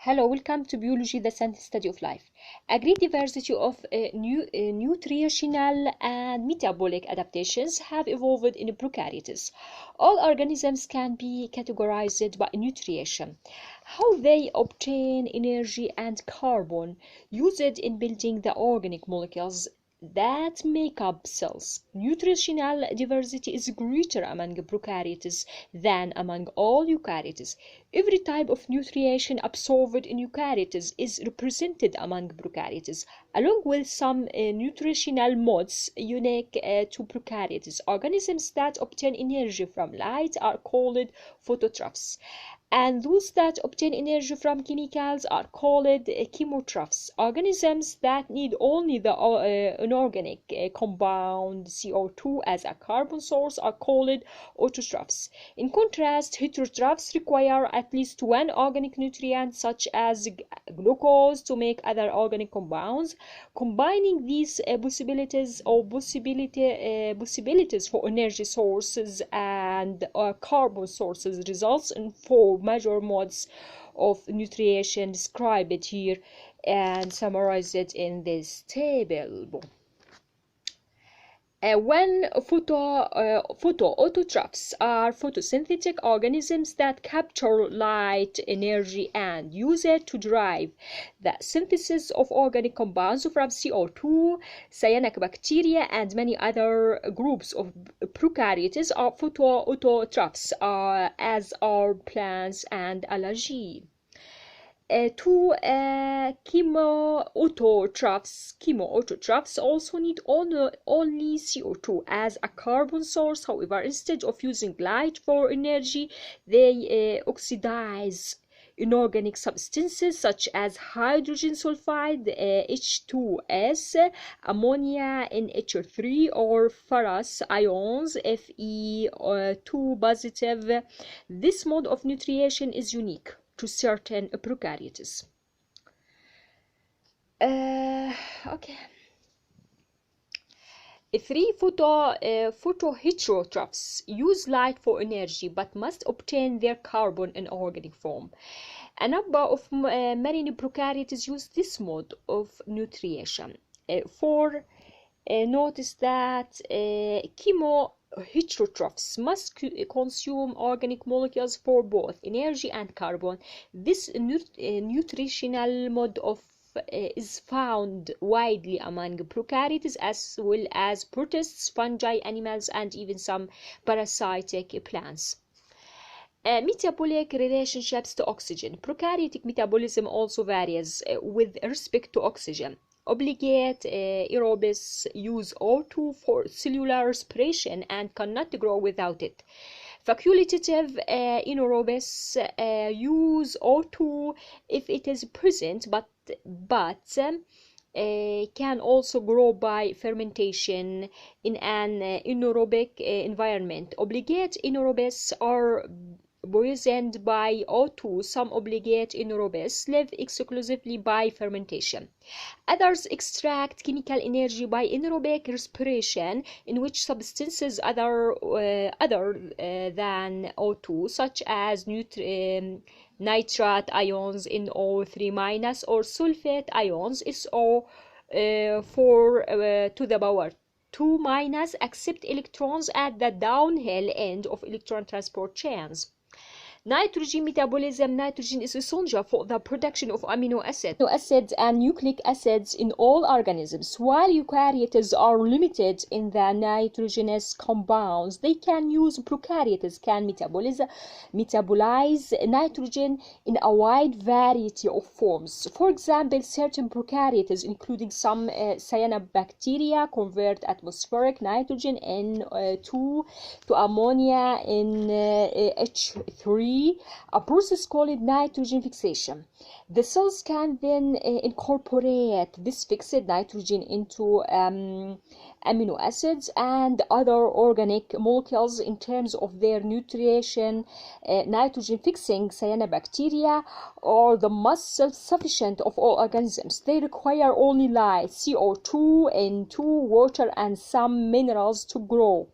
Hello, welcome to Biology, the science study of life. A great diversity of nutritional and metabolic adaptations have evolved in prokaryotes. All organisms can be categorized by nutrition. How they obtain energy and carbon used in building the organic molecules that make up cells. Nutritional diversity is greater among prokaryotes than among all eukaryotes. Every type of nutrition absorbed in eukaryotes is represented among prokaryotes, along with some nutritional modes unique to prokaryotes. Organisms that obtain energy from light are called phototrophs, and those that obtain energy from chemicals are called chemotrophs. Organisms that need only the inorganic compound CO2 as a carbon source are called autotrophs. In contrast, heterotrophs require at least one organic nutrient, such as glucose, to make other organic compounds. Combining these possibilities for energy sources and carbon sources results in four major modes of nutrition described here and summarized in this table. When photoautotrophs are photosynthetic organisms that capture light energy and use it to drive the synthesis of organic compounds from CO2. Cyanobacteria and many other groups of prokaryotes are photoautotrophs, as are plants and algae. Chemoautotrophs also need only CO2 as a carbon source. However, instead of using light for energy, they oxidize inorganic substances such as hydrogen sulfide, H2S, ammonia, NH3, or ferrous ions, Fe2 positive. This mode of nutrition is unique to certain prokaryotes. Okay. Three photoheterotrophs use light for energy but must obtain their carbon in organic form. A number of marine prokaryotes use this mode of nutrition. Notice that chemoheterotrophs must consume organic molecules for both energy and carbon. This nutritional mode of is found widely among prokaryotes as well as protists, fungi, animals, and even some parasitic plants. Metabolic relationships to oxygen. Prokaryotic metabolism also varies with respect to oxygen. Obligate aerobes use O2 for cellular respiration and cannot grow without it. Facultative anaerobes use O2 if it is present, but can also grow by fermentation in an anaerobic environment. Obligate anaerobes are poisoned by O2. Some obligate anaerobes live exclusively by fermentation. Others extract chemical energy by anaerobic respiration, in which substances other than O2, such as nitrate ions NO3- or sulfate ions SO4 to the power 2-, accept electrons at the downhill end of electron transport chains. Nitrogen metabolism. Nitrogen is essential for the production of amino acids and nucleic acids in all organisms. While eukaryotes are limited in the nitrogenous compounds they can use, prokaryotes can metabolize nitrogen in a wide variety of forms. For example, certain prokaryotes, including some cyanobacteria, convert atmospheric nitrogen N2 to ammonia in H3, a process called nitrogen fixation. The cells can then incorporate this fixed nitrogen into amino acids and other organic molecules in terms of their nutrition. Nitrogen fixing cyanobacteria are the most self-sufficient of all organisms. They require only light, CO2, N2, water, and some minerals to grow.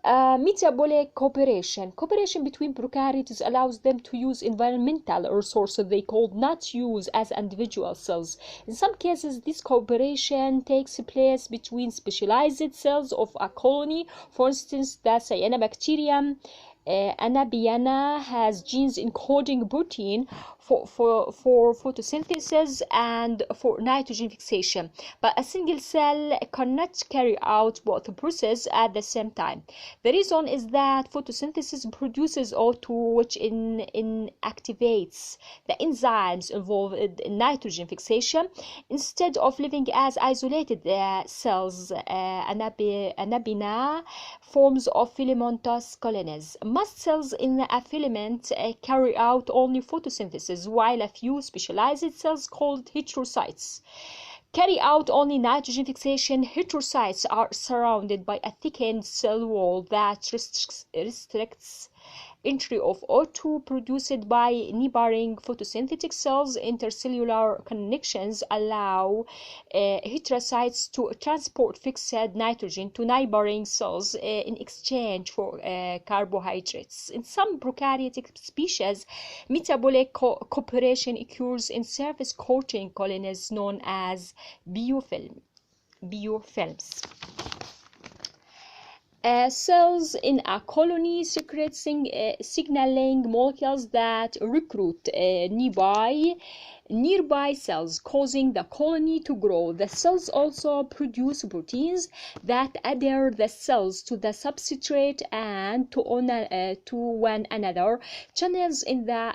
Metabolic cooperation. Cooperation between prokaryotes allows them to use environmental resources they could not use as individual cells. In some cases, this cooperation takes place between specialized cells of a colony. For instance, the cyanobacterium Anabiana has genes encoding protein for photosynthesis and for nitrogen fixation, but a single cell cannot carry out both processes at the same time. The reason is that photosynthesis produces O2, which inactivates the enzymes involved in nitrogen fixation. Instead of living as isolated cells, Anabina forms of filamentous colonies. Most cells in a filament carry out only photosynthesis, while a few specialized cells called heterocytes carry out only nitrogen fixation. Heterocytes are surrounded by a thickened cell wall that restricts entry of O2 produced by neighboring photosynthetic cells. Intercellular connections allow heterocytes to transport fixed nitrogen to neighboring cells in exchange for carbohydrates. In some prokaryotic species, metabolic cooperation occurs in surface coating colonies known as biofilms. Cells in a colony secrete signaling molecules that recruit nearby cells, causing the colony to grow. The cells also produce proteins that adhere the cells to the substrate and to one another. Channels in the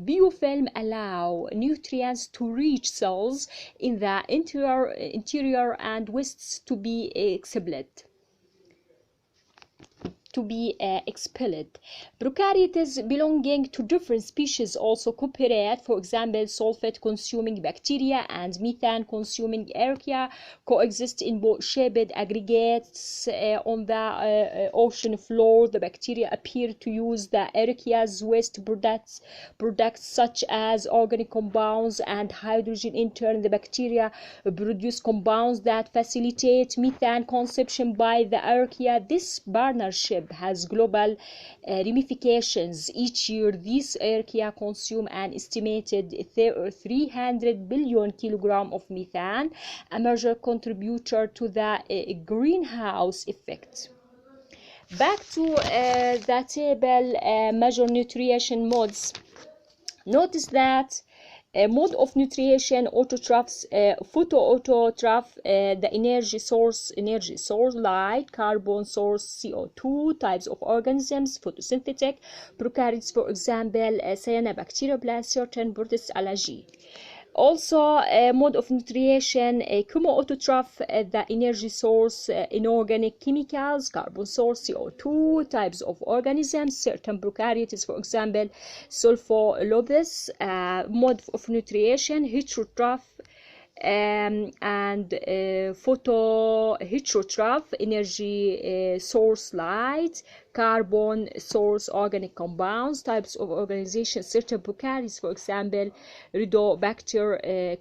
biofilm allow nutrients to reach cells in the interior and wastes to be expelled. Prokaryotes belonging to different species also cooperate. For example, sulfate-consuming bacteria and methane-consuming archaea coexist in both shaped aggregates on the ocean floor. The bacteria appear to use the archaea's waste products such as organic compounds and hydrogen. In turn, the bacteria produce compounds that facilitate methane consumption by the archaea. This partnership has global ramifications. Each year, these archaea consume an estimated 300 billion kilograms of methane, a major contributor to the greenhouse effect. Back to the table, major nutrition modes. Notice that mode of nutrition: autotrophs, photoautotroph, the energy source light, carbon source CO2, types of organisms, photosynthetic, prokaryotes, for example, cyanobacteria plants, certain protists, algae. Also, mode of nutrition: chemoautotroph, the energy source, inorganic chemicals, carbon source CO2, types of organisms, certain prokaryotes, for example, sulfolobus. Mode of nutrition: heterotroph and photoheterotroph, energy source light, carbon source organic compounds, types of organization, certain prokaryotes, for example, Rhodobacter